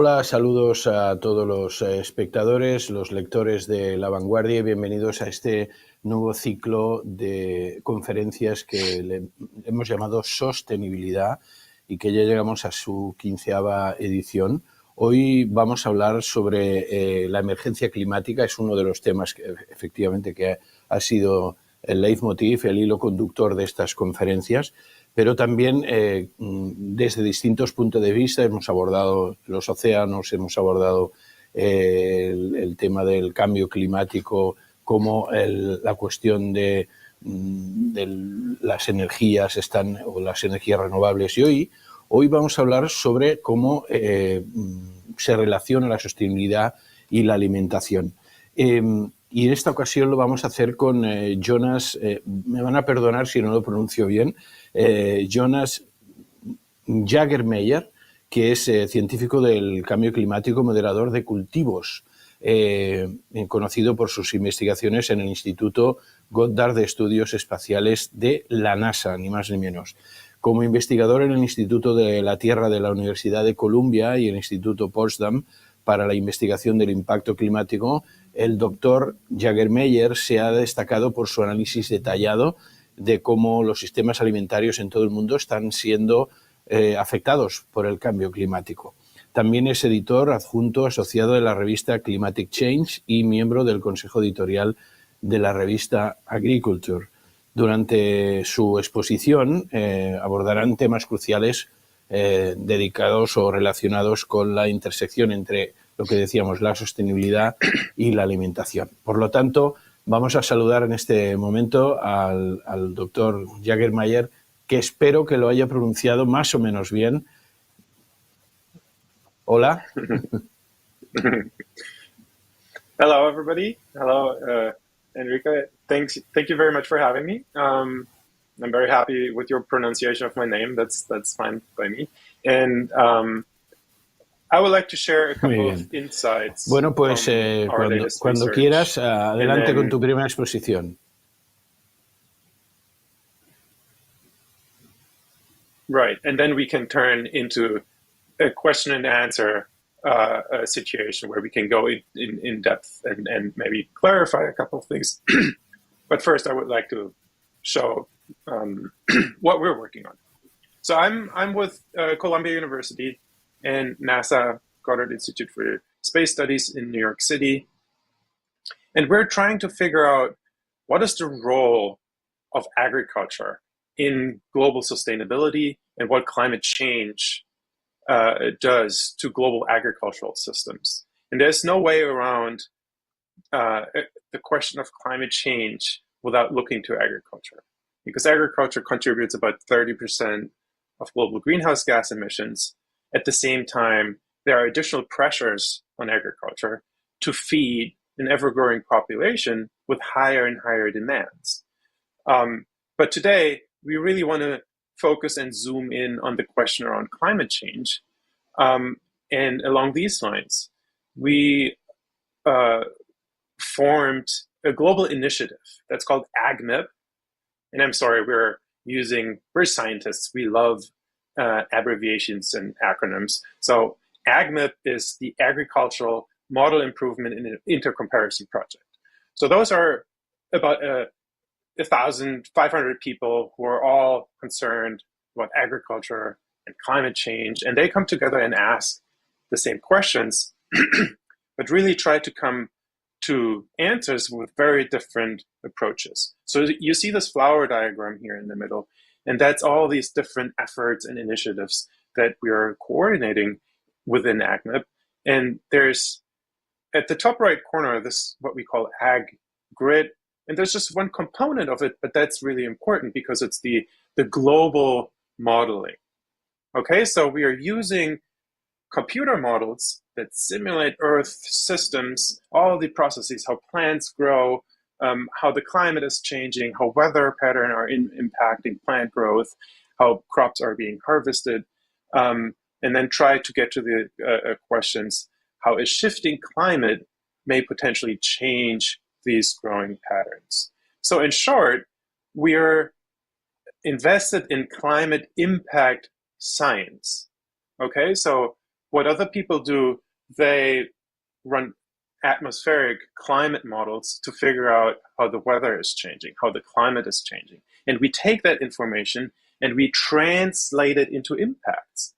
Hola, saludos a todos los espectadores, los lectores de La Vanguardia y bienvenidos a este nuevo ciclo de conferencias que le hemos llamado Sostenibilidad y que ya llegamos a su 15ª edición. Hoy vamos a hablar sobre la emergencia climática, es uno de los temas que efectivamente que ha sido el leitmotiv, el hilo conductor de estas conferencias, pero también desde distintos puntos de vista hemos abordado los océanos, hemos abordado el tema del cambio climático, como la cuestión de las energías o las energías renovables. Y hoy vamos a hablar sobre cómo se relaciona la sostenibilidad y la alimentación. Y en esta ocasión lo vamos a hacer con Jonas, me van a perdonar si no lo pronuncio bien, Jonas Jägermeyr, que es científico del cambio climático, moderador de cultivos, conocido por sus investigaciones en el Instituto Goddard de Estudios Espaciales de la NASA, ni más ni menos. Como investigador en el Instituto de la Tierra de la Universidad de Columbia y el Instituto Potsdam para la investigación del impacto climático, el doctor Jägermeyr se ha destacado por su análisis detallado de cómo los sistemas alimentarios en todo el mundo están siendo afectados por el cambio climático. También es editor adjunto asociado de la revista Climatic Change y miembro del consejo editorial de la revista Agriculture. Durante su exposición abordarán temas cruciales dedicados o relacionados con la intersección entre lo que decíamos, la sostenibilidad y la alimentación. Por lo tanto, vamos a saludar en este momento al doctor Jägermeyr, que espero que lo haya pronunciado más o menos bien. Hola. Hello, everybody. Hello, Enrique. Thank you very much for having me. I'm very happy with your pronunciation of my name. That's fine by me. And I would like to share a couple of insights. Bueno, pues cuando quieras, adelante con tu primera exposición. Right, and then we can turn into a question and answer a situation where we can go in depth and maybe clarify a couple of things. But first, I would like to show what we're working on. So I'm with Columbia University and NASA Goddard Institute for Space Studies in New York City. And we're trying to figure out what is the role of agriculture in global sustainability and what climate change does to global agricultural systems. And there's no way around the question of climate change without looking to agriculture, because agriculture contributes about 30% of global greenhouse gas emissions. At the same time, there are additional pressures on agriculture to feed an ever-growing population with higher and higher demands. But today, we really want to focus and zoom in on the question around climate change. And along these lines, we formed a global initiative that's called AgMIP. And I'm sorry, we're scientists. We love abbreviations and acronyms. So AgMIP is the Agricultural Model Improvement and Intercomparison Project. So those are about 1,500 people who are all concerned about agriculture and climate change, and they come together and ask the same questions, but really try to come to answers with very different approaches. So you see this flower diagram here in the middle, and that's all these different efforts and initiatives that we are coordinating within AgMIP. And there's, at the top right corner, this what we call Ag Grid. And there's just one component of it, but that's really important because it's the global modeling. Okay, so we are using computer models that simulate Earth systems, all the processes, how plants grow, how the climate is changing, how weather patterns are impacting plant growth, how crops are being harvested, and then try to get to the questions, how a shifting climate may potentially change these growing patterns. So in short, we are invested in climate impact science. Okay, so what other people do, they run atmospheric climate models to figure out how the weather is changing, how the climate is changing. And we take that information and we translate it into impacts,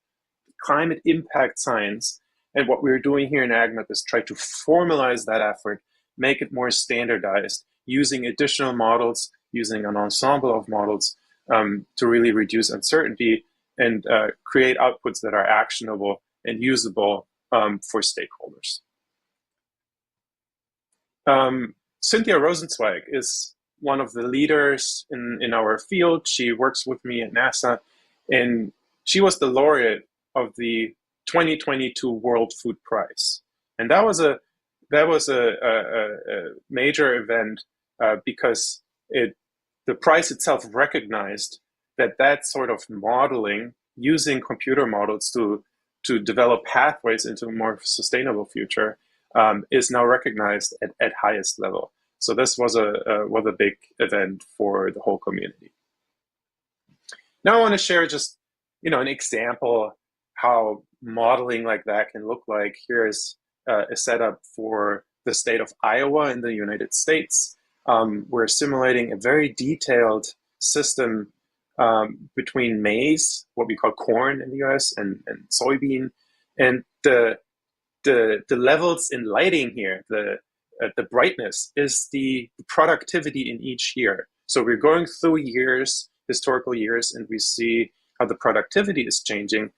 climate impact science. And what we're doing here in AgMap is try to formalize that effort, make it more standardized, using additional models, using an ensemble of models to really reduce uncertainty and create outputs that are actionable and usable for stakeholders. Cynthia Rosenzweig is one of the leaders in our field. She works with me at NASA, and she was the laureate of the 2022 World Food Prize. And that was a major event because the prize itself recognized that sort of modeling, using computer models to develop pathways into a more sustainable future, is now recognized at highest level. So this was a big event for the whole community. Now I want to share just an example how modeling like that can look like. Here is a setup for the state of Iowa in the United States. We're simulating a very detailed system between maize, what we call corn in the US, and soybean, and the levels in lighting here, the brightness is the productivity in each year. So we're going through years, historical years, and we see how the productivity is changing.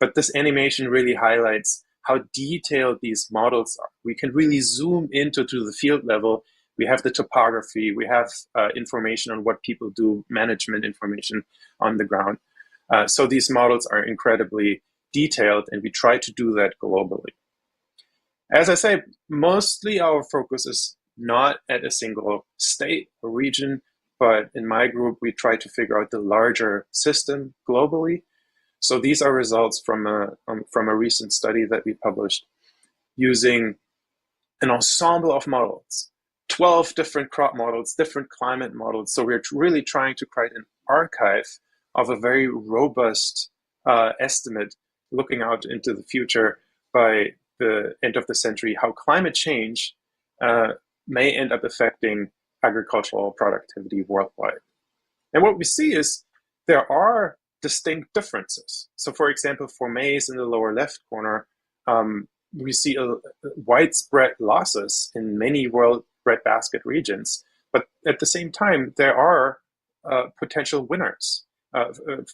But this animation really highlights how detailed these models are. We can really zoom into the field level. We have the topography, we have information on what people do, management information on the ground. So these models are incredibly detailed, and we try to do that globally. As I say, mostly our focus is not at a single state or region, but in my group, we try to figure out the larger system globally. So these are results from a recent study that we published using an ensemble of models, 12 different crop models, different climate models. So we're really trying to create an archive of a very robust estimate looking out into the future by the end of the century, how climate change may end up affecting agricultural productivity worldwide. And what we see is there are distinct differences. So for example, for maize in the lower left corner, we see widespread losses in many world breadbasket regions, but at the same time, there are potential winners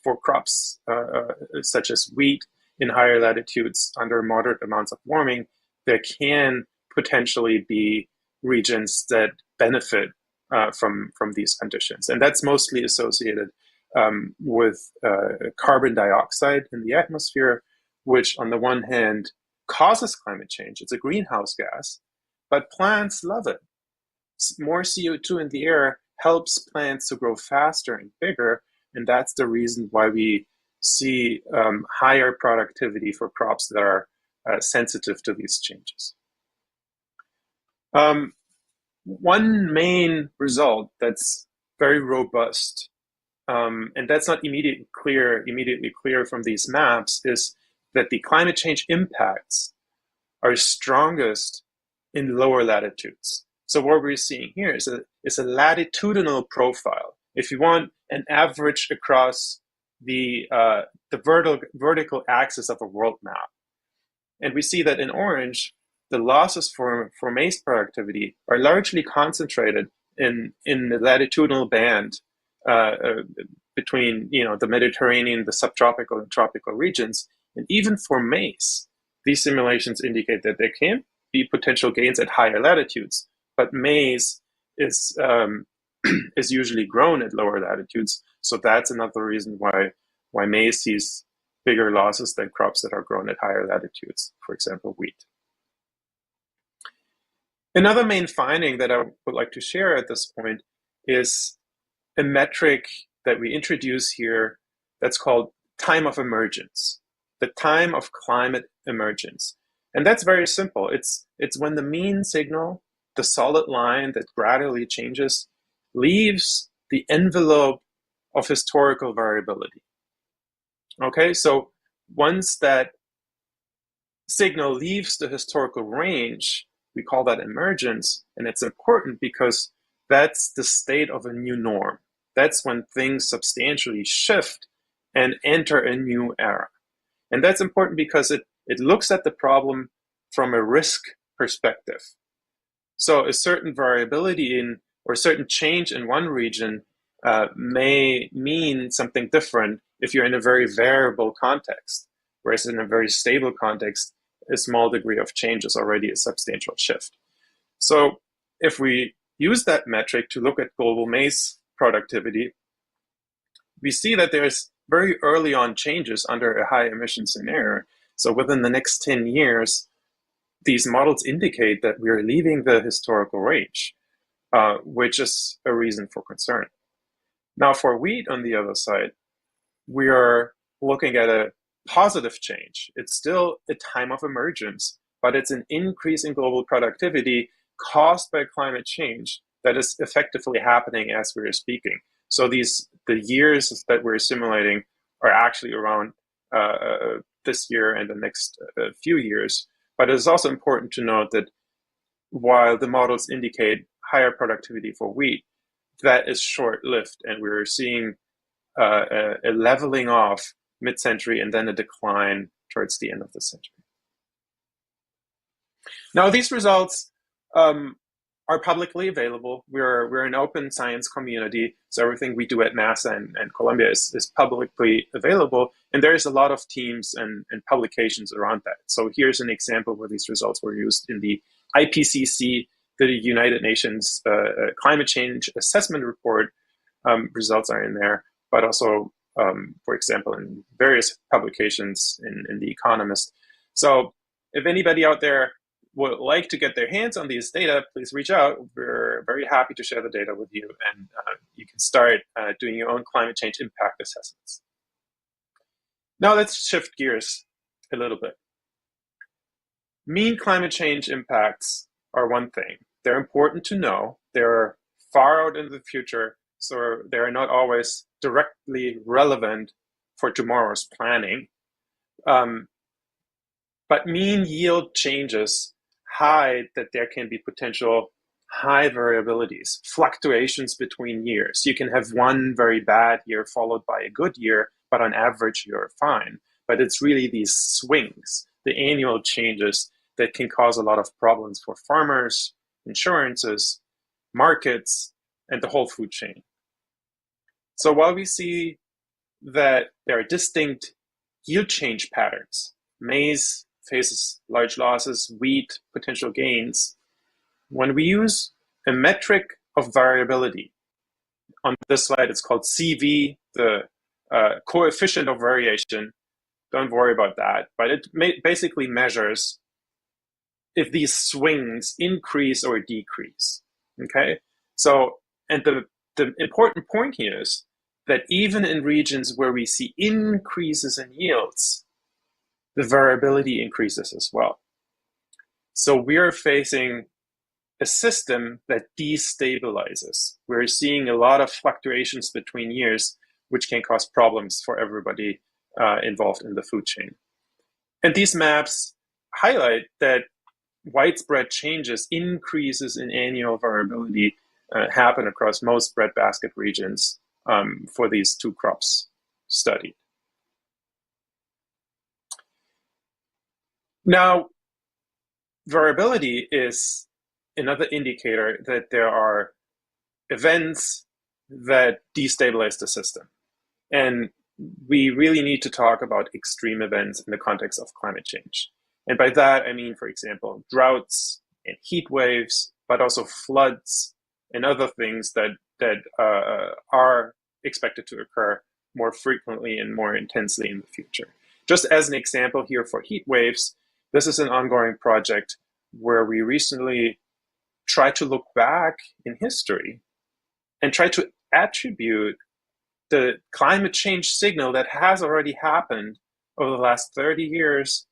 for crops such as wheat in higher latitudes under moderate amounts of warming. There can potentially be regions that benefit from these conditions. And that's mostly associated with carbon dioxide in the atmosphere, which on the one hand causes climate change. It's a greenhouse gas, but plants love it. More CO2 in the air helps plants to grow faster and bigger, and that's the reason why we see higher productivity for crops that are sensitive to these changes. One main result that's very robust, and that's not immediately clear from these maps, is that the climate change impacts are strongest in lower latitudes. So what we're seeing here is a latitudinal profile. If you want an average across the vertical axis of a world map, and we see that in orange, the losses for maize productivity are largely concentrated in the latitudinal band between the Mediterranean, the subtropical and tropical regions. And even for maize, these simulations indicate that there can be potential gains at higher latitudes, but maize is usually grown at lower latitudes. So that's another reason why maize sees bigger losses than crops that are grown at higher latitudes, for example, wheat. Another main finding that I would like to share at this point is a metric that we introduce here that's called time of emergence, the time of climate emergence. And that's very simple. It's when the mean signal, the solid line that gradually changes, leaves the envelope of historical variability. Okay, so once that signal leaves the historical range, we call that emergence, and it's important because that's the state of a new norm. That's when things substantially shift and enter a new era. And that's important because it looks at the problem from a risk perspective. So a certain variability in or a certain change in one region may mean something different if you're in a very variable context, whereas in a very stable context, a small degree of change is already a substantial shift. So if we use that metric to look at global maize productivity, we see that there's very early on changes under a high emission scenario. So within the next 10 years, these models indicate that we're leaving the historical range, which is a reason for concern. Now for wheat on the other side, we are looking at a positive change. It's still a time of emergence, but it's an increase in global productivity caused by climate change that is effectively happening as we're speaking. So the years that we're simulating are actually around this year and the next few years. But it's also important to note that while the models indicate higher productivity for wheat, that is short-lived, and we're seeing a leveling off mid-century and then a decline towards the end of the century. Now, these results are publicly available. We're an open science community, so everything we do at NASA and Columbia is publicly available, and there's a lot of teams and publications around that. So here's an example where these results were used in the IPCC, the United Nations Climate Change Assessment Report. Results are in there, but also, for example, in various publications in The Economist. So if anybody out there would like to get their hands on these data, please reach out. We're very happy to share the data with you, and you can start doing your own climate change impact assessments. Now let's shift gears a little bit. Mean climate change impacts are one thing. They're important to know. They're far out in the future, so they're not always directly relevant for tomorrow's planning. But mean yield changes hide that there can be potential high variabilities, fluctuations between years. You can have one very bad year followed by a good year, but on average, you're fine. But it's really these swings, the annual changes, that can cause a lot of problems for farmers, insurances, markets, and the whole food chain. So while we see that there are distinct yield change patterns, maize faces large losses, wheat, potential gains, when we use a metric of variability, on this slide it's called CV, the coefficient of variation, don't worry about that, but it basically measures if these swings increase or decrease, okay? So, and the important point here is that even in regions where we see increases in yields, the variability increases as well. So we're facing a system that destabilizes. We're seeing a lot of fluctuations between years, which can cause problems for everybody involved in the food chain. And these maps highlight that widespread changes, increases in annual variability happen across most breadbasket regions for these two crops studied. Now, variability is another indicator that there are events that destabilize the system. And we really need to talk about extreme events in the context of climate change. And by that, I mean, for example, droughts and heat waves, but also floods and other things that are expected to occur more frequently and more intensely in the future. Just as an example here for heat waves, this is an ongoing project where we recently tried to look back in history and try to attribute the climate change signal that has already happened over the last 30 years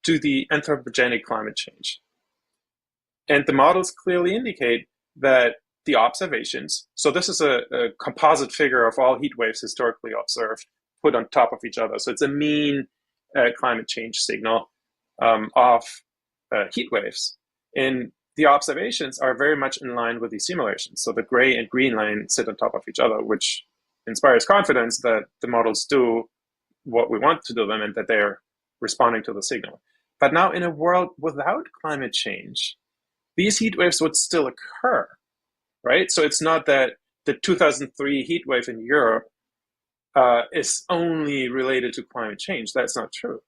to the anthropogenic climate change. And the models clearly indicate that the observations, so this is a composite figure of all heat waves historically observed, put on top of each other. So it's a mean climate change signal. of heat waves. And the observations are very much in line with these simulations. So the gray and green line sit on top of each other, which inspires confidence that the models do what we want to do them and that they're responding to the signal. But now in a world without climate change, these heat waves would still occur, right? So it's not that the 2003 heat wave in Europe is only related to climate change. That's not true.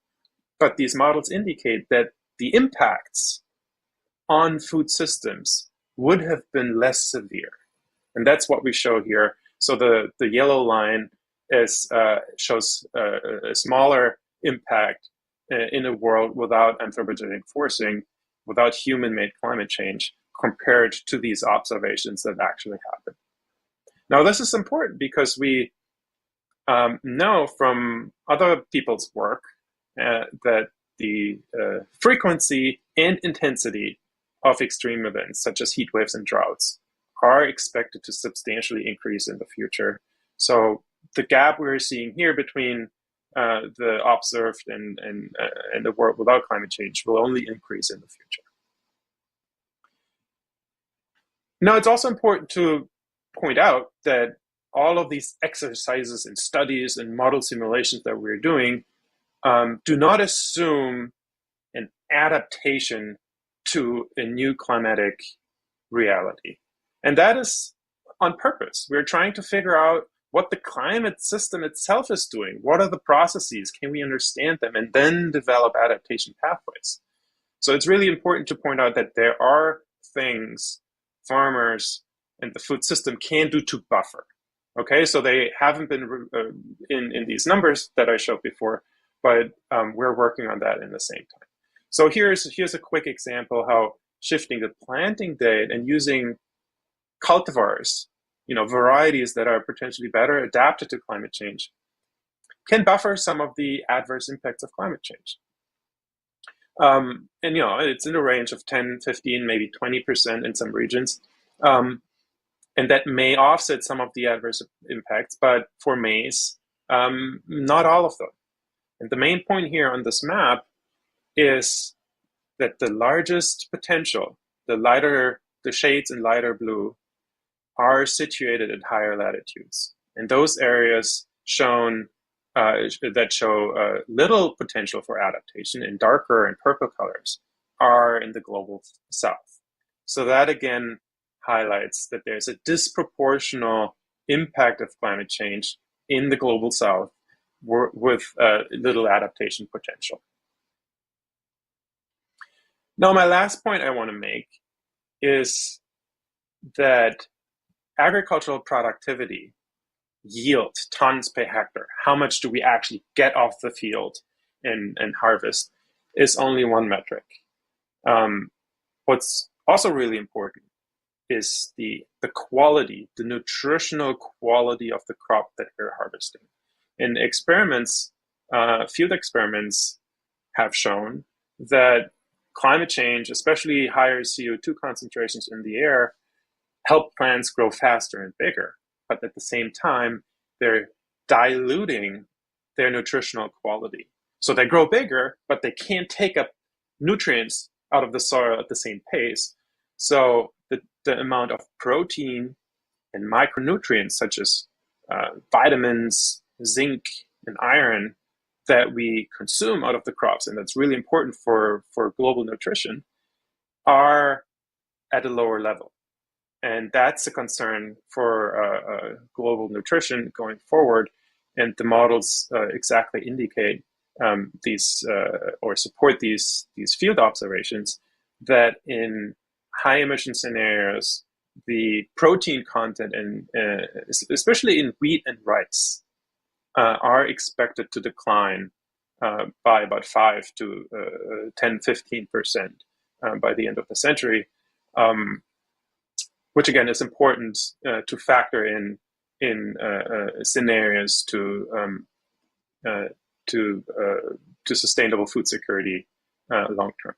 But these models indicate that the impacts on food systems would have been less severe. And that's what we show here. So the yellow line shows a smaller impact in a world without anthropogenic forcing, without human-made climate change, compared to these observations that actually happen. Now, this is important because we know from other people's work that the frequency and intensity of extreme events, such as heat waves and droughts, are expected to substantially increase in the future. So the gap we're seeing here between the observed and the world without climate change will only increase in the future. Now, it's also important to point out that all of these exercises and studies and model simulations that we're doing do not assume an adaptation to a new climatic reality. And that is on purpose. We're trying to figure out what the climate system itself is doing. What are the processes? Can we understand them? And then develop adaptation pathways. So it's really important to point out that there are things farmers and the food system can do to buffer. Okay, so they haven't been in these numbers that I showed before, but we're working on that in the same time. So here's a quick example how shifting the planting date and using cultivars, varieties that are potentially better adapted to climate change, can buffer some of the adverse impacts of climate change. And it's in a range of 10, 15, maybe 20% in some regions. And that may offset some of the adverse impacts, but for maize, not all of them. And the main point here on this map is that the largest potential, the shades in lighter blue, are situated at higher latitudes. And those areas that show little potential for adaptation in darker and purple colors are in the global south. So that again highlights that there's a disproportional impact of climate change in the global south with little adaptation potential. Now, my last point I want to make is that agricultural productivity, yield, tons per hectare, how much do we actually get off the field and harvest, is only one metric. What's also really important is the quality, the nutritional quality of the crop that we're harvesting. And experiments, field experiments have shown that climate change, especially higher CO2 concentrations in the air, help plants grow faster and bigger. But at the same time, they're diluting their nutritional quality. So they grow bigger, but they can't take up nutrients out of the soil at the same pace. So the amount of protein and micronutrients, such as vitamins, zinc, and iron, that we consume out of the crops, and that's really important for global nutrition, are at a lower level. And that's a concern for global nutrition going forward. And the models exactly indicate these or support these field observations that in high emission scenarios, the protein content, especially in wheat and rice, are expected to decline by about 5 to 10, 15% by the end of the century. Which again is important to factor in scenarios to sustainable food security long term.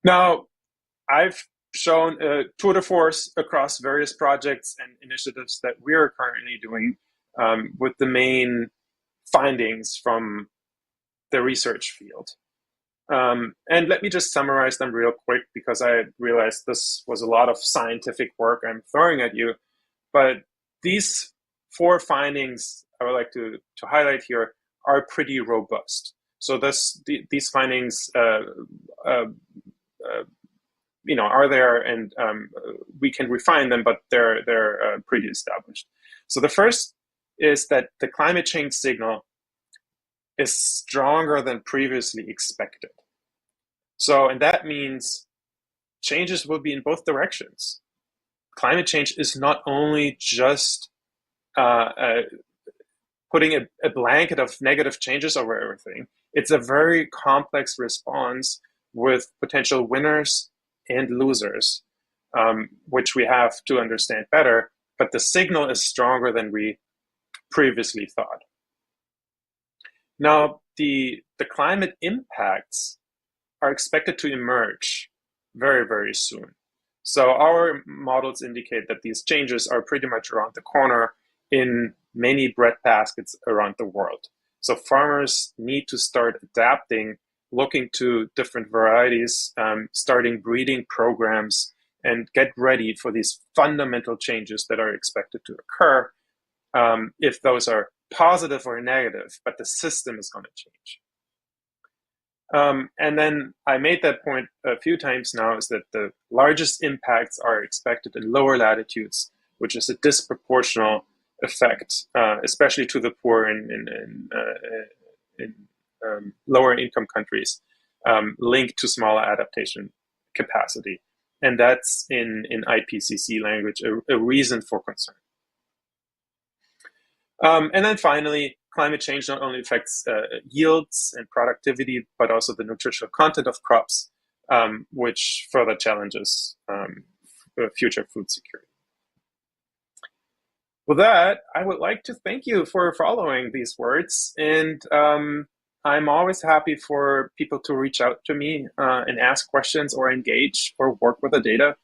Now, I've shown a tour de force across various projects and initiatives that we are currently doing with the main findings from the research field. And let me just summarize them real quick, because I realized this was a lot of scientific work I'm throwing at you. But these 4 findings I would like to highlight here are pretty robust. So these findings, are there, and we can refine them, but they're pretty established. So the first is that the climate change signal is stronger than previously expected. So, and that means changes will be in both directions. Climate change is not only just putting a blanket of negative changes over everything. It's a very complex response with potential winners and losers, which we have to understand better. But the signal is stronger than we previously thought. Now, the climate impacts are expected to emerge very, very soon. So our models indicate that these changes are pretty much around the corner in many bread baskets around the world. So farmers need to start adapting, looking to different varieties, starting breeding programs, and get ready for these fundamental changes that are expected to occur, if those are positive or negative, but the system is going to change. And then I made that point a few times now, is that the largest impacts are expected in lower latitudes, which is a disproportional effect, especially to the poor in lower income countries, linked to smaller adaptation capacity. And that's in IPCC language, a reason for concern. And then finally, climate change not only affects yields and productivity, but also the nutritional content of crops, which further challenges future food security. With that, I would like to thank you for following these words. And I'm always happy for people to reach out to me and ask questions or engage or work with the data.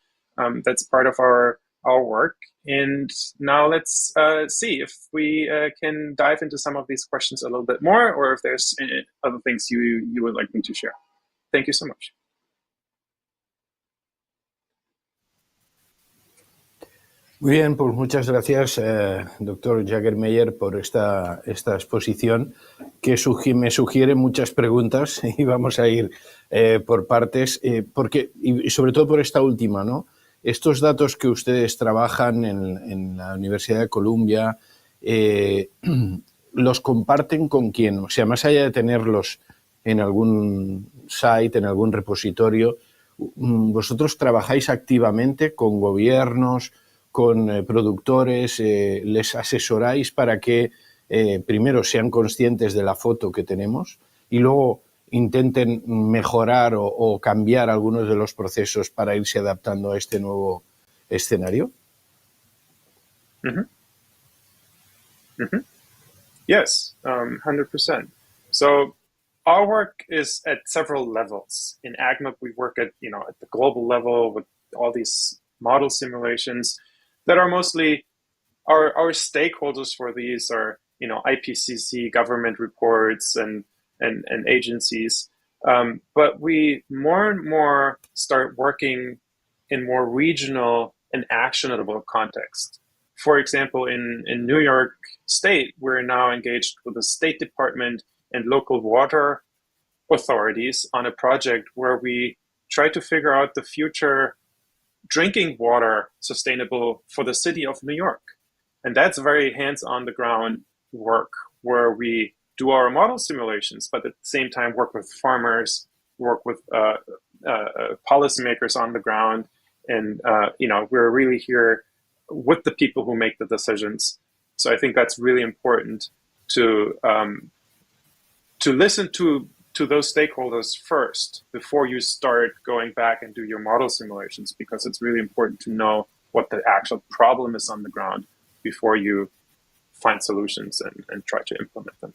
That's part of our work. And now let's see if we can dive into some of these questions a little bit more, or if there's other things you would like me to share. Thank you so much. Muy bien, pues muchas gracias, doctor Jägermeyr, por esta exposición que me sugiere muchas preguntas y vamos a ir por partes, y sobre todo por esta última, ¿no? Estos datos que ustedes trabajan en la Universidad de Columbia, ¿los comparten con quién? O sea, más allá de tenerlos en algún site, en algún repositorio, ¿vosotros trabajáis activamente con gobiernos, con productores, les asesoráis para que primero sean conscientes de la foto que tenemos y luego intenten mejorar o cambiar algunos de los procesos para irse adaptando a este nuevo escenario? Yes, 100%. So our work is at several levels. In AgMap, we work at the global level with all these model simulations that are mostly our stakeholders for these are IPCC, government reports, and agencies. But we more and more start working in more regional and actionable context. For example, in New York State, we're now engaged with the State Department and local water authorities on a project where we try to figure out the future drinking water sustainable for the city of New York. And that's very hands-on-the-ground work where we do our model simulations, but at the same time work with farmers, work with policymakers on the ground. And, we're really here with the people who make the decisions. So I think that's really important to listen to those stakeholders first before you start going back and do your model simulations, because it's really important to know what the actual problem is on the ground before you find solutions and try to implement them.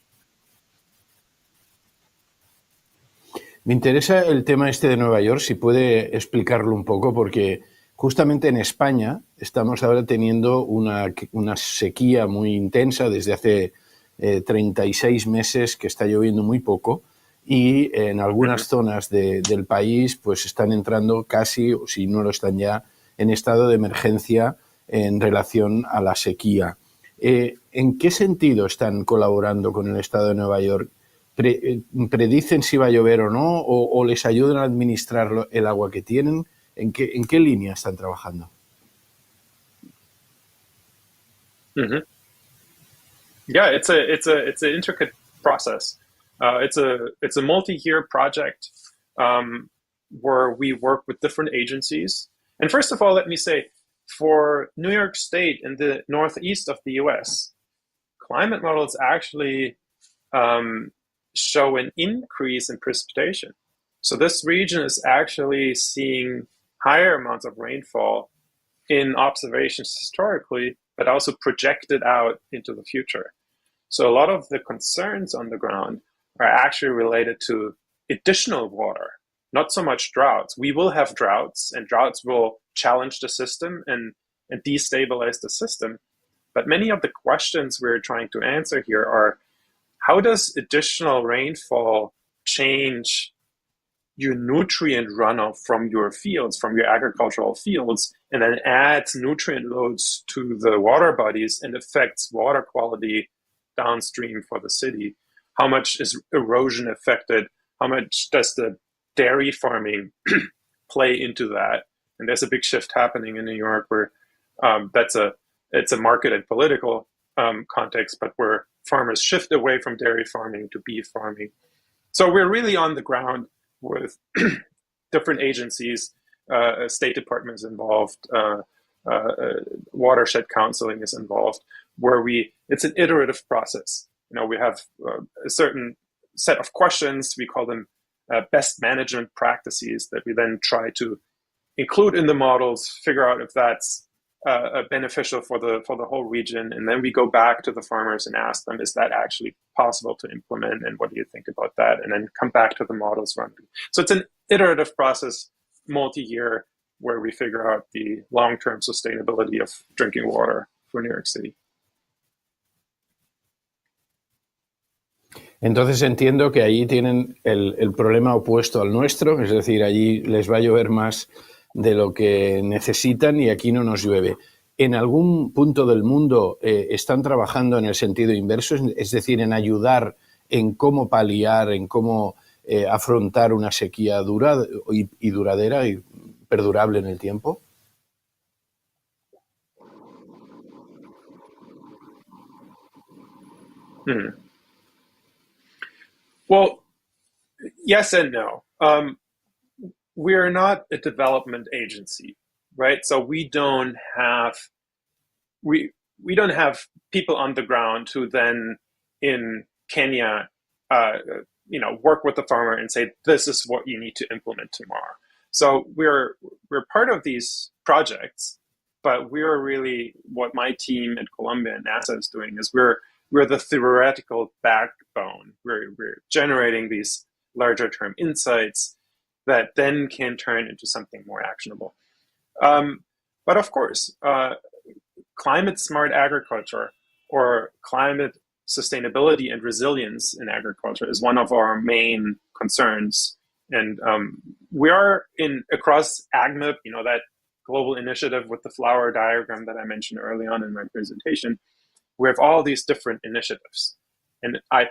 Me interesa el tema de Nueva York, si puede explicarlo un poco, porque justamente en España estamos ahora teniendo una sequía muy intensa desde hace 36 meses que está lloviendo muy poco y en algunas zonas del país pues están entrando casi, o si no lo están ya, en estado de emergencia en relación a la sequía. ¿En qué sentido están colaborando con el Estado de Nueva York? ¿Predicen si va a llover o no? ¿O les ayudan a administrar el agua que tienen? ¿En qué línea están trabajando? Mm-hmm. Yeah, it's an intricate process. It's a multi-year project where we work with different agencies. And first of all, let me say, for New York State in the northeast of the U.S., climate models actually show an increase in precipitation. So this region is actually seeing higher amounts of rainfall in observations historically, but also projected out into the future. So a lot of the concerns on the ground are actually related to additional water, not so much droughts. We will have droughts, and droughts will challenge the system and destabilize the system. But many of the questions we're trying to answer here are, how does additional rainfall change your nutrient runoff from your fields, from your agricultural fields, and then adds nutrient loads to the water bodies and affects water quality downstream for the city? How much is erosion affected? How much does the dairy farming play into that? And there's a big shift happening in New York where it's a market and political context, but where farmers shift away from dairy farming to beef farming. So we're really on the ground with different agencies, State Department is involved, watershed counseling is involved, where it's an iterative process. We have a certain set of questions, we call them best management practices, that we then try to include in the models, figure out if that's beneficial for the whole region, and then we go back to the farmers and ask them, is that actually possible to implement, and what do you think about that? And then come back to the models run. So it's an iterative process, multi-year, where we figure out the long-term sustainability of drinking water for New York City. Entonces entiendo que allí tienen el problema opuesto al nuestro, es decir, allí les va a llover más de lo que necesitan y aquí no nos llueve. ¿En algún punto del mundo están trabajando en el sentido inverso, es decir, en ayudar en cómo paliar, en cómo afrontar una sequía dura y duradera y perdurable en el tiempo? Well, yes and no. We're not a development agency, right? So we don't have people on the ground who then in Kenya, work with the farmer and say, this is what you need to implement tomorrow. So we're part of these projects, but we're really, what my team at Columbia and NASA is doing is we're the theoretical backbone. We're generating these larger term insights that then can turn into something more actionable. But of course, climate smart agriculture or climate sustainability and resilience in agriculture is one of our main concerns. And we are across AgMIP, that global initiative with the flower diagram that I mentioned early on in my presentation. We have all these different initiatives. And I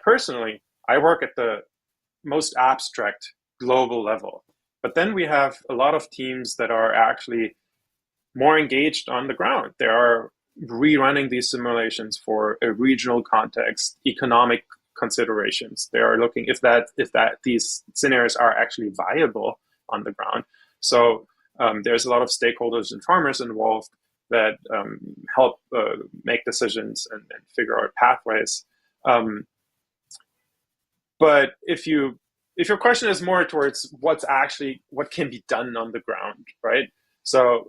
work at the most abstract global level. But then we have a lot of teams that are actually more engaged on the ground. They are rerunning these simulations for a regional context, economic considerations. They are looking if these scenarios are actually viable on the ground. So there's a lot of stakeholders and farmers involved that help make decisions and figure out pathways. But if your question is more towards what can be done on the ground, right? So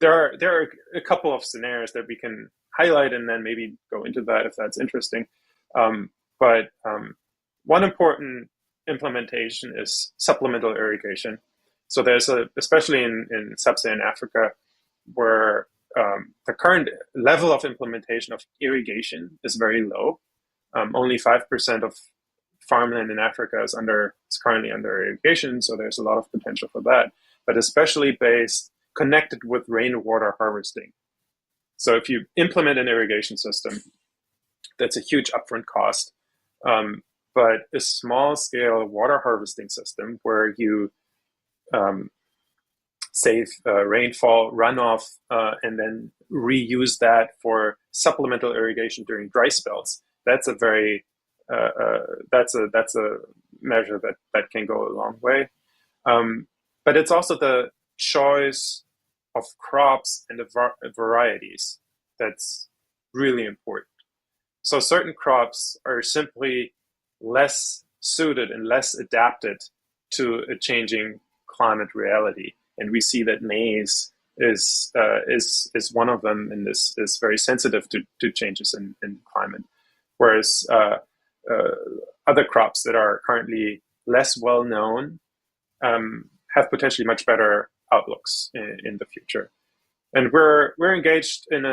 there are a couple of scenarios that we can highlight and then maybe go into that if that's interesting. But one important implementation is supplemental irrigation. So there's especially in sub-Saharan Africa, where the current level of implementation of irrigation is very low. Only 5% of farmland in Africa is currently under irrigation, so there's a lot of potential for that, but especially connected with rainwater harvesting. So if you implement an irrigation system, that's a huge upfront cost, but a small-scale water harvesting system where you save rainfall runoff and then reuse that for supplemental irrigation during dry spells, that's a measure that can go a long way. But it's also the choice of crops and the varieties that's really important. So certain crops are simply less suited and less adapted to a changing climate reality, and we see that maize is one of them, and is very sensitive to changes in climate, whereas other crops that are currently less well known have potentially much better outlooks in the future. And we're engaged in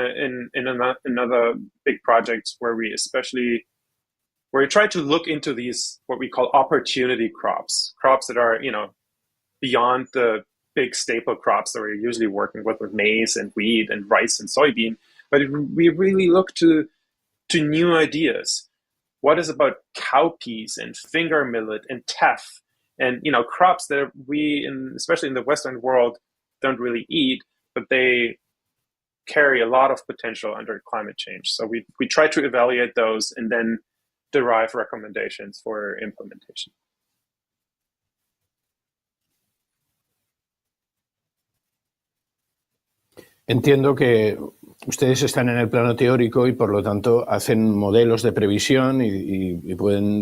another big project where we try to look into these what we call opportunity crops that are beyond the big staple crops that we're usually working with maize and wheat and rice and soybean, but we really look to new ideas. What is about cowpeas and finger millet and teff, and crops that especially in the Western world, don't really eat, but they carry a lot of potential under climate change. So we try to evaluate those and then derive recommendations for implementation. Entiendo que ustedes están en el plano teórico y por lo tanto hacen modelos de previsión y pueden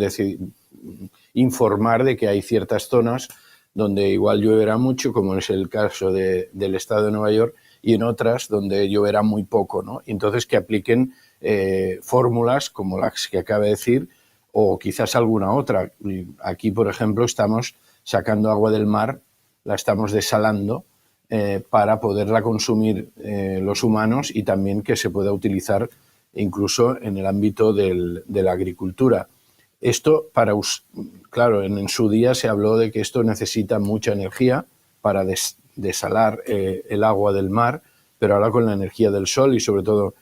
informar de que hay ciertas zonas donde igual lloverá mucho, como es el caso del estado de Nueva York, y en otras donde lloverá muy poco, ¿no? Y entonces que apliquen fórmulas como las que acaba de decir, o quizás alguna otra. Aquí, por ejemplo, estamos sacando agua del mar, la estamos desalando para poderla consumir los humanos y también que se pueda utilizar incluso en el ámbito de la agricultura. Esto, claro, en su día se habló de que esto necesita mucha energía para desalar el agua del mar, pero ahora con la energía del sol y sobre todo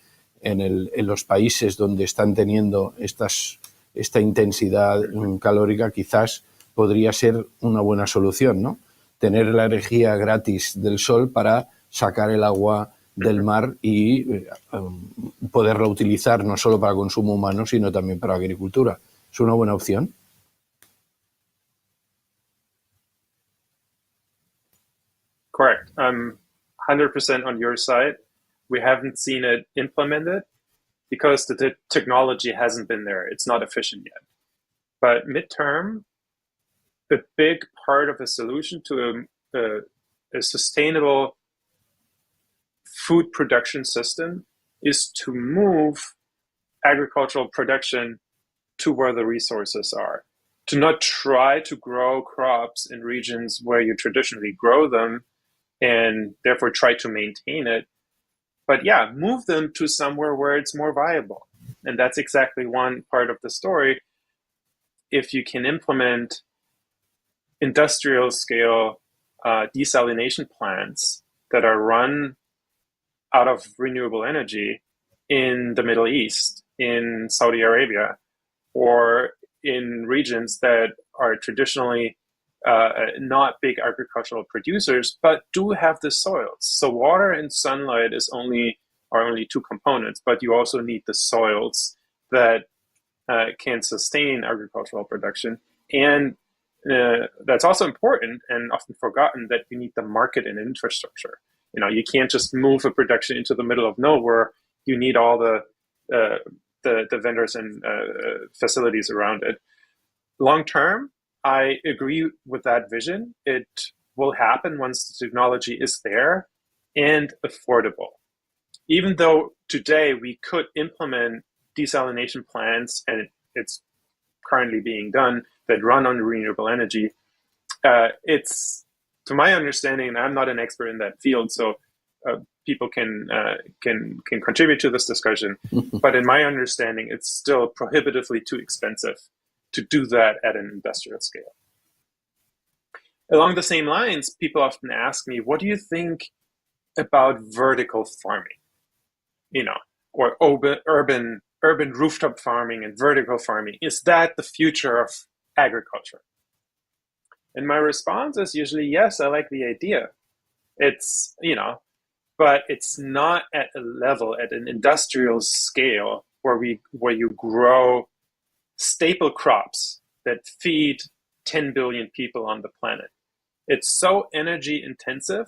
en los países donde están teniendo esta intensidad calórica, quizás podría ser una buena solución, ¿no? Tener la energía gratis del sol para sacar el agua del mar y poderla utilizar no solo para consumo humano, sino también para agricultura. ¿Es una buena opción? Correct. 100% on your side. We haven't seen it implemented because the technology hasn't been there. It's not efficient yet. But midterm, a big part of the solution to a sustainable food production system is to move agricultural production to where the resources are. To not try to grow crops in regions where you traditionally grow them and therefore try to maintain it, but move them to somewhere where it's more viable. And that's exactly one part of the story. If you can implement industrial scale desalination plants that are run out of renewable energy in the Middle East, in Saudi Arabia, or in regions that are traditionally not big agricultural producers, but do have the soils. So water and sunlight are only two components, but you also need the soils that can sustain agricultural production. And that's also important and often forgotten, that you need the market and infrastructure. You can't just move a production into the middle of nowhere. You need all the vendors and facilities around it. Long term, I agree with that vision. It will happen once the technology is there and affordable. Even though today we could implement desalination plants, and it's currently being done, that run on renewable energy, it's, to my understanding, and I'm not an expert in that field, so people can contribute to this discussion, but in my understanding, it's still prohibitively too expensive to do that at an industrial scale. Along the same lines, people often ask me, what do you think about vertical farming? Or urban rooftop farming and vertical farming. Is that the future of agriculture? And my response is usually, yes, I like the idea. It's, but it's not at a level, at an industrial scale where you grow staple crops that feed 10 billion people on the planet. It's so energy intensive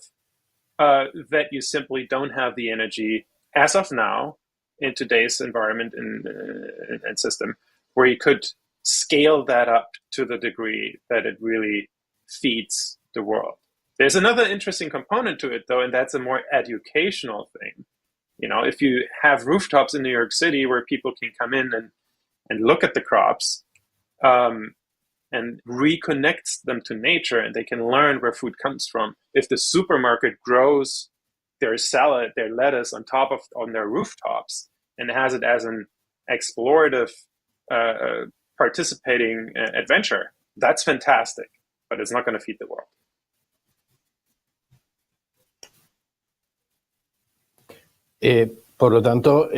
that you simply don't have the energy as of now in today's environment and system where you could scale that up to the degree that it really feeds the world. There's another interesting component to it, though, and that's a more educational thing. If you have rooftops in New York City where people can come in and look at the crops and reconnect them to nature, and they can learn where food comes from. If the supermarket grows their salad, their lettuce on their rooftops and has it as an explorative participating adventure, that's fantastic, but it's not going to feed the world. Por lo tanto,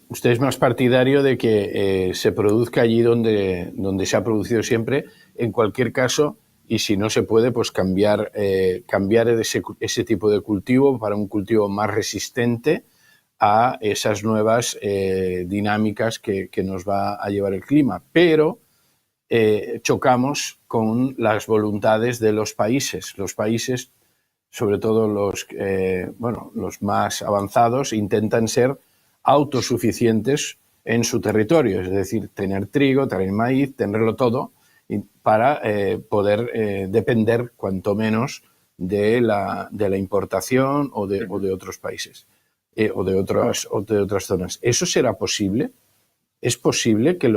usted es más partidario de que se produzca allí donde se ha producido siempre, en cualquier caso, y si no se puede, pues cambiar ese tipo de cultivo para un cultivo más resistente a esas nuevas dinámicas que nos va a llevar el clima. Pero chocamos con las voluntades de los países. Los países, sobre todo los más avanzados, intentan ser autosuficientes en su territorio, es decir, tener trigo, tener maíz, tenerlo todo para poder depender cuanto menos de la importación o de otros países o de otras zonas. ¿Eso será posible? ¿Es posible que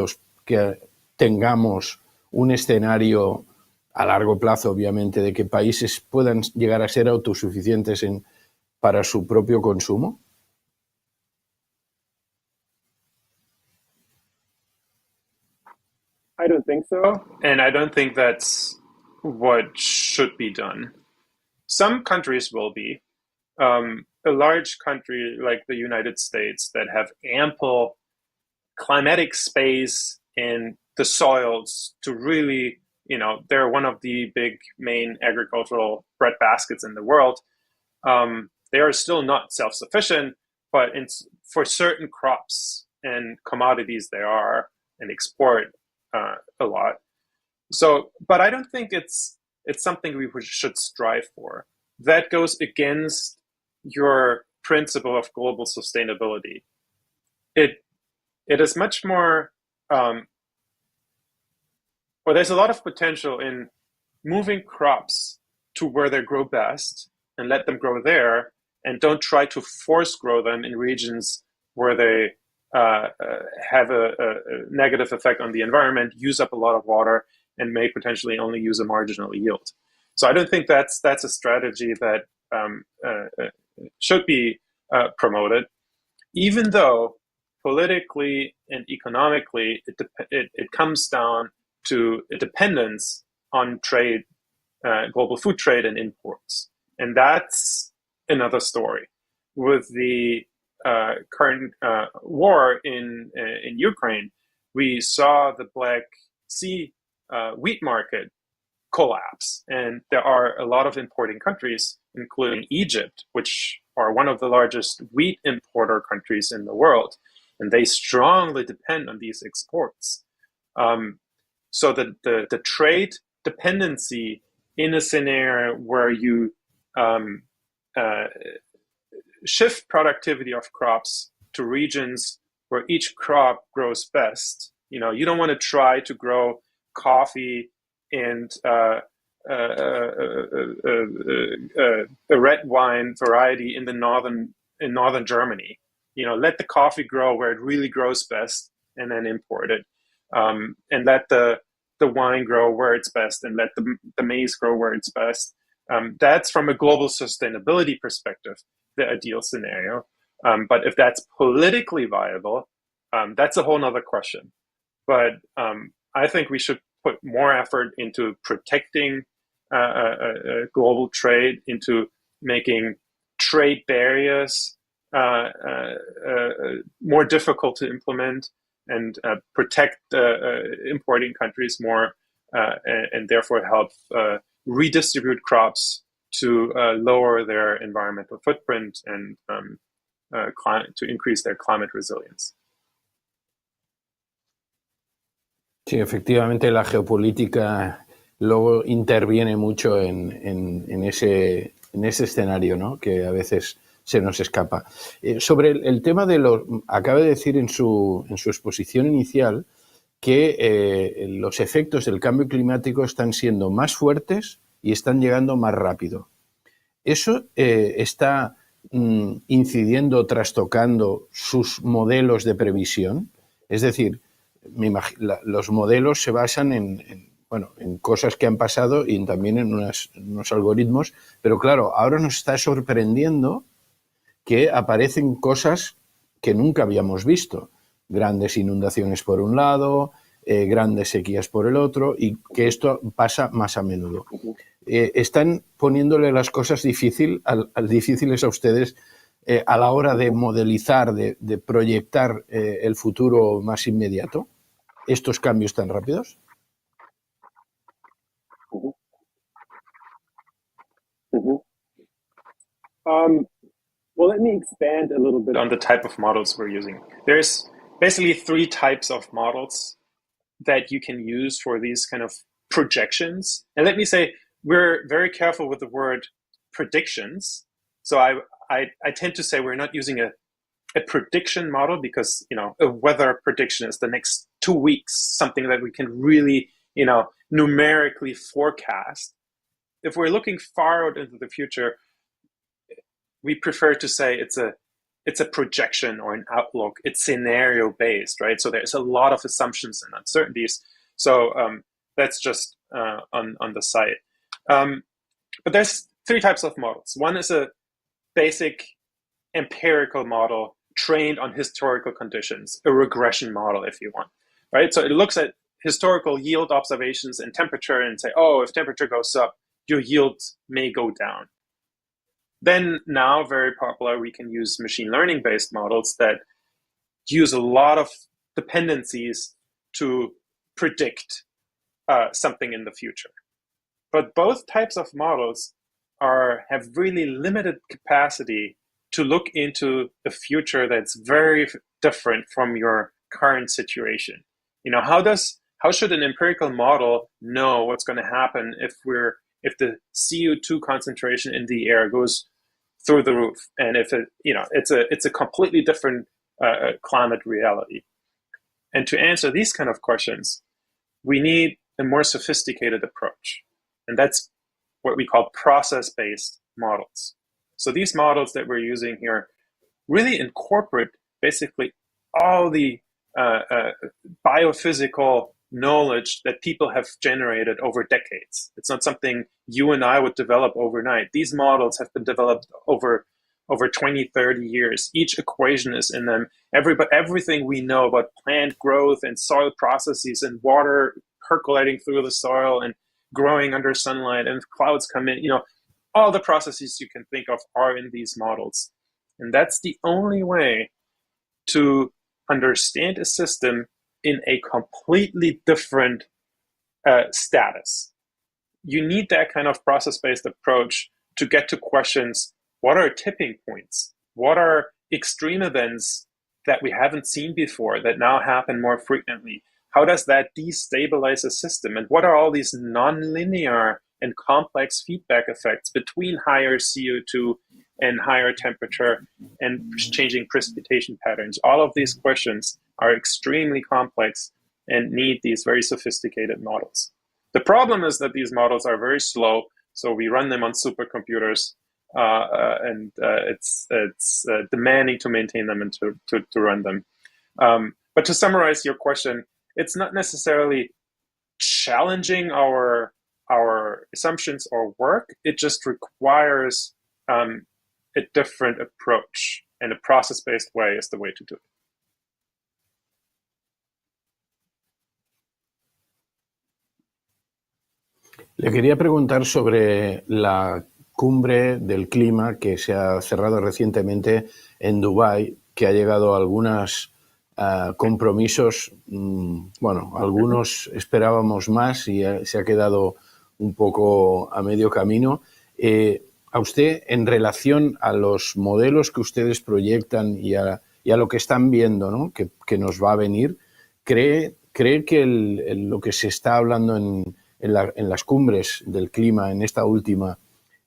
tengamos un escenario a largo plazo, obviamente, de que países puedan llegar a ser autosuficientes para su propio consumo? I don't think so. And I don't think that's what should be done. Some countries will be. A large country like the United States that have ample climatic space in the soils to really, they're one of the big main agricultural bread baskets in the world. They are still not self-sufficient, but for certain crops and commodities they are, and export a lot. So, but I don't think it's something we should strive for. That goes against your principle of global sustainability. It is much more, there's a lot of potential in moving crops to where they grow best and let them grow there, and don't try to force grow them in regions where they have a negative effect on the environment, use up a lot of water, and may potentially only use a marginal yield. So I don't think that's a strategy that should be promoted, even though politically and economically it comes down to a dependence on trade, global food trade and imports. And that's another story. With the current war in Ukraine, we saw the Black Sea wheat market collapse. And there are a lot of importing countries, including Egypt, which are one of the largest wheat importer countries in the world. And they strongly depend on these exports. So the trade dependency in a scenario where you shift productivity of crops to regions where each crop grows best. You don't want to try to grow coffee and a red wine variety in northern Germany. Let the coffee grow where it really grows best, and then import it. And let the wine grow where it's best, and let the maize grow where it's best. That's from a global sustainability perspective, the ideal scenario. But if that's politically viable, that's a whole nother question. But I think we should put more effort into protecting global trade, into making trade barriers more difficult to implement, and protect importing countries more, and therefore help redistribute crops to lower their environmental footprint and to increase their climate resilience. Sí, efectivamente la geopolítica luego interviene mucho en ese escenario, ¿no? Que a veces se nos escapa. Sobre el tema de acaba de decir en su exposición inicial que los efectos del cambio climático están siendo más fuertes y están llegando más rápido. ¿Eso está incidiendo, trastocando sus modelos de previsión? Es decir, los modelos se basan en cosas que han pasado y también en unos algoritmos, pero claro, ahora nos está sorprendiendo que aparecen cosas que nunca habíamos visto. Grandes inundaciones por un lado, grandes sequías por el otro, y que esto pasa más a menudo. ¿Están poniéndole las cosas difíciles a ustedes a la hora de modelizar, de proyectar el futuro más inmediato, estos cambios tan rápidos? Well, let me expand a little bit on the type of models we're using. There's basically 3 types of models that you can use for these kind of projections. And let me say, we're very careful with the word predictions. So I tend to say we're not using a prediction model because, a weather prediction is the next 2 weeks, something that we can really, numerically forecast. If we're looking far out into the future, we prefer to say it's a projection or an outlook. It's scenario based, right? So there's a lot of assumptions and uncertainties. So that's just on the site. But there's 3 types of models. One is a basic empirical model trained on historical conditions, a regression model, if you want, right? So it looks at historical yield observations and temperature and say, oh, if temperature goes up, your yield may go down. Then now, very popular, we can use machine learning-based models that use a lot of dependencies to predict something in the future. But both types of models have really limited capacity to look into a future that's very different from your current situation. How should an empirical model know what's going to happen if the CO2 concentration in the air goes through the roof, and if it's a completely different climate reality? And to answer these kind of questions, we need a more sophisticated approach, and that's what we call process-based models. So these models that we're using here really incorporate basically all the biophysical knowledge that people have generated over decades. It's not something you and I would develop overnight. These models have been developed over 20, 30 years. Each equation is in them. Everything we know about plant growth and soil processes and water percolating through the soil and growing under sunlight and clouds come in, all the processes you can think of are in these models. And that's the only way to understand a system in a completely different status. You need that kind of process-based approach to get to questions: what are tipping points? What are extreme events that we haven't seen before that now happen more frequently? How does that destabilize a system? And what are all these nonlinear and complex feedback effects between higher CO2 and higher temperature and changing precipitation patterns? All of these questions are extremely complex and need these very sophisticated models. The problem is that these models are very slow, so we run them on supercomputers, and it's demanding to maintain them and to run them. But to summarize your question, it's not necessarily challenging our assumptions or work. It just requires a different approach, and a process-based way is the way to do it. Le quería preguntar sobre la cumbre del clima que se ha cerrado recientemente en Dubái, que ha llegado a algunos compromisos. Bueno, algunos esperábamos más y se ha quedado un poco a medio camino. A usted, en relación a los modelos que ustedes proyectan y a lo que están viendo, ¿no?, que nos va a venir, ¿cree que lo que se está hablando en las cumbres del clima, en esta última,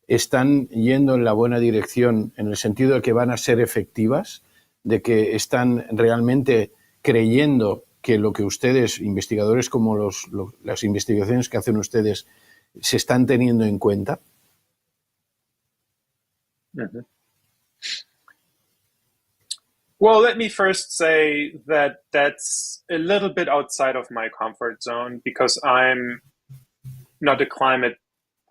están yendo en la buena dirección en el sentido de que van a ser efectivas, de que están realmente creyendo que lo que ustedes, investigadores como las investigaciones que hacen ustedes, se están teniendo en cuenta? Mm-hmm. Well, let me first say that that's a little bit outside of my comfort zone because I'm not a climate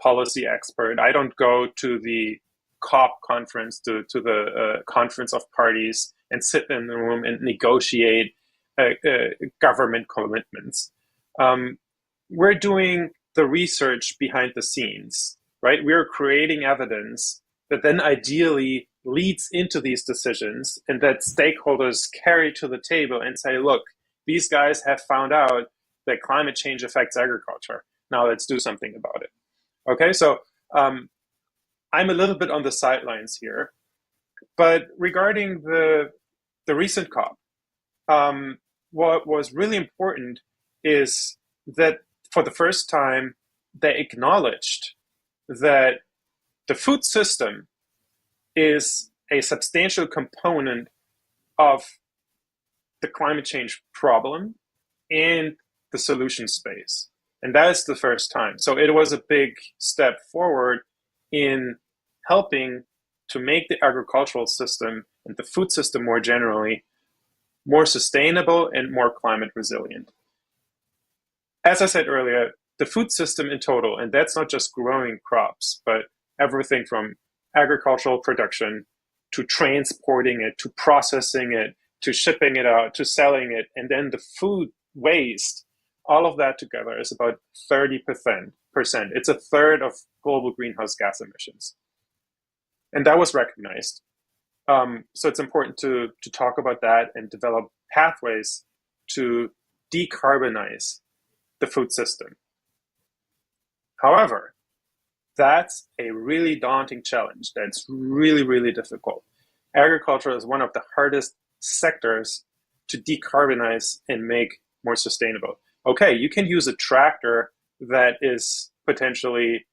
policy expert. I don't go to the COP conference, to the conference of parties, and sit in the room and negotiate government commitments. We're doing the research behind the scenes, right? We're creating evidence that then ideally leads into these decisions and that stakeholders carry to the table and say, look, these guys have found out that climate change affects agriculture. Now let's do something about it. Okay, so I'm a little bit on the sidelines here, but regarding the recent COP, what was really important is that for the first time, they acknowledged that the food system is a substantial component of the climate change problem and the solution space. And that is the first time. So it was a big step forward in helping to make the agricultural system and the food system more generally more sustainable and more climate resilient. As I said earlier, the food system in total, and that's not just growing crops, but everything from agricultural production to transporting it, to processing it, to shipping it out, to selling it, and then the food waste, all of that together is about 30%. It's a third of global greenhouse gas emissions. And that was recognized. So it's important to talk about that and develop pathways to decarbonize the food system. However, that's a really daunting challenge. That's really, really difficult. Agriculture is one of the hardest sectors to decarbonize and make more sustainable. Okay, you can use a tractor that is potentially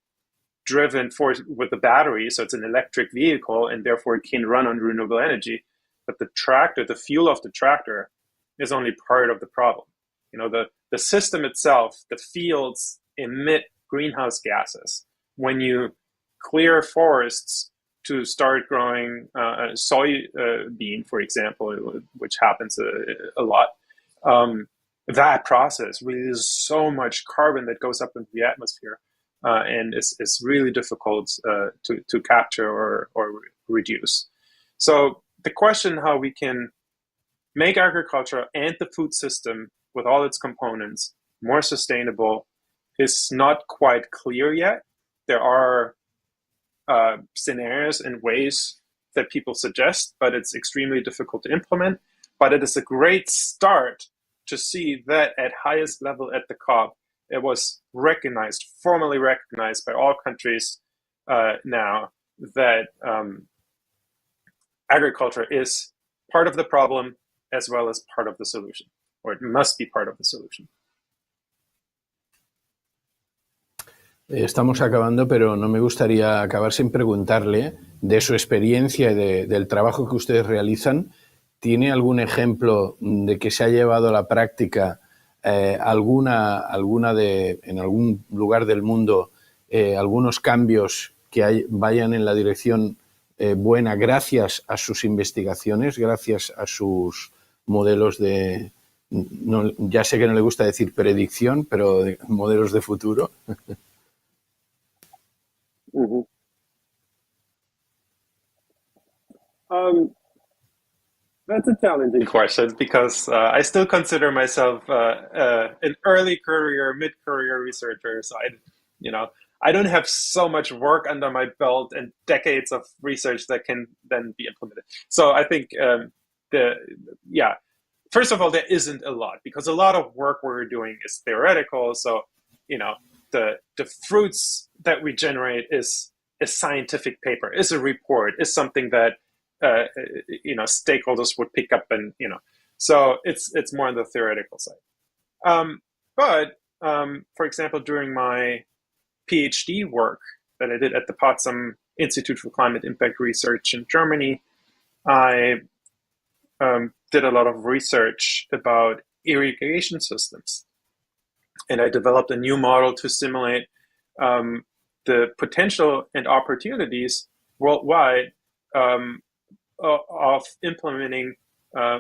driven with a battery, so it's an electric vehicle, and therefore it can run on renewable energy. But the tractor, the fuel of the tractor, is only part of the problem. You know, the system itself, the fields emit greenhouse gases. When you clear forests to start growing soybean, for example, which happens a lot, that process releases so much carbon that goes up into the atmosphere, and it's really difficult to capture or reduce. So the question how we can make agriculture and the food system with all its components more sustainable is not quite clear yet. There are scenarios and ways that people suggest, but it's extremely difficult to implement. But it is a great start to see that at highest level at the COP, it was recognized, formally recognized by all countries now that agriculture is part of the problem as well as part of the solution, or it must be part of the solution. Estamos acabando, pero no me gustaría acabar sin preguntarle de su experiencia y del trabajo que ustedes realizan. ¿Tiene algún ejemplo de que se ha llevado a la práctica en algún lugar del mundo algunos cambios que vayan en la dirección buena gracias a sus investigaciones, gracias a sus modelos de, no, ya sé que no le gusta decir predicción, pero de modelos de futuro? Mm-hmm. That's a challenging question because I still consider myself an early career, mid-career researcher. So I don't have so much work under my belt and decades of research that can then be implemented. So I think first of all, there isn't a lot, because a lot of work we're doing is theoretical. So, the fruits that we generate is a scientific paper, is a report, is something that stakeholders would pick up, and so it's more on the theoretical side. But for example, during my PhD work that I did at the Potsdam Institute for Climate Impact Research in Germany, I did a lot of research about irrigation systems. And I developed a new model to simulate the potential and opportunities worldwide of implementing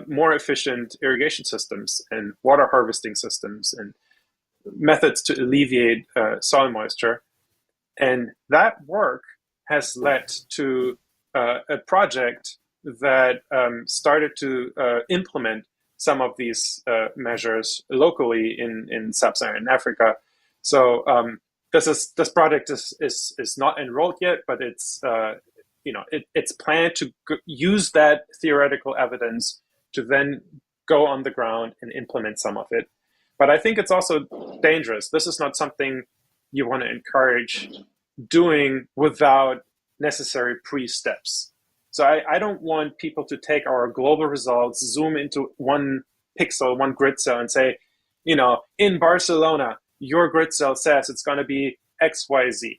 more efficient irrigation systems and water harvesting systems and methods to alleviate soil moisture. And that work has led to a project that started to implement some of these measures locally in sub-Saharan Africa. So this project is not enrolled yet, but it's it's planned to use that theoretical evidence to then go on the ground and implement some of it. But I think it's also dangerous. This is not something you want to encourage doing without necessary pre-steps. So I don't want people to take our global results, zoom into one pixel, one grid cell, and say, in Barcelona, your grid cell says it's going to be XYZ.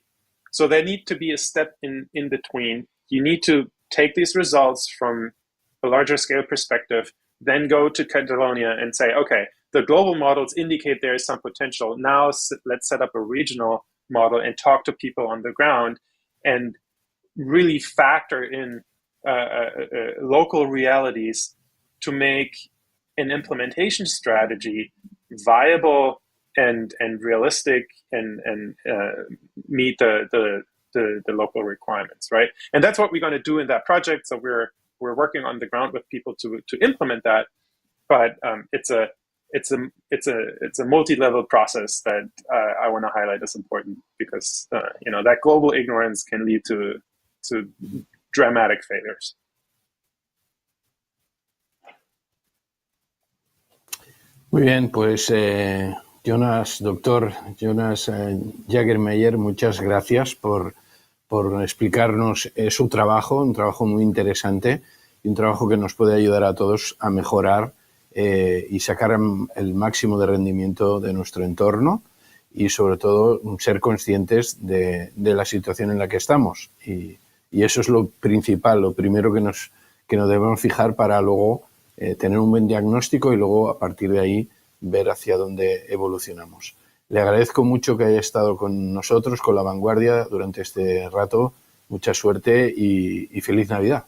So there need to be a step in between. You need to take these results from a larger scale perspective, then go to Catalonia and say, okay, the global models indicate there is some potential. Now let's set up a regional model and talk to people on the ground and really factor in local realities to make an implementation strategy viable and realistic and meet the local requirements, right? And that's what we're going to do in that project. So we're working on the ground with people to implement that, but it's a multi-level process that I want to highlight as important, because that global ignorance can lead to dramatic failures. Muy bien, pues doctor Jonas Jägermeyr, muchas gracias por explicarnos su trabajo, un trabajo muy interesante y un trabajo que nos puede ayudar a todos a mejorar y sacar el máximo de rendimiento de nuestro entorno y sobre todo ser conscientes de la situación en la que estamos. Y eso es lo principal, lo primero que nos debemos fijar para luego tener un buen diagnóstico y luego a partir de ahí ver hacia dónde evolucionamos. Le agradezco mucho que haya estado con nosotros, con La Vanguardia, durante este rato. Mucha suerte y feliz Navidad.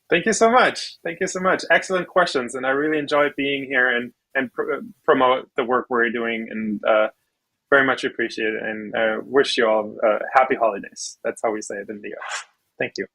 Thank you so much. Thank you so much. Excellent questions. And I really enjoyed being here and promote the work we're doing, and very much appreciate it. And wish you all happy holidays. That's how we say it in the US. Thank you.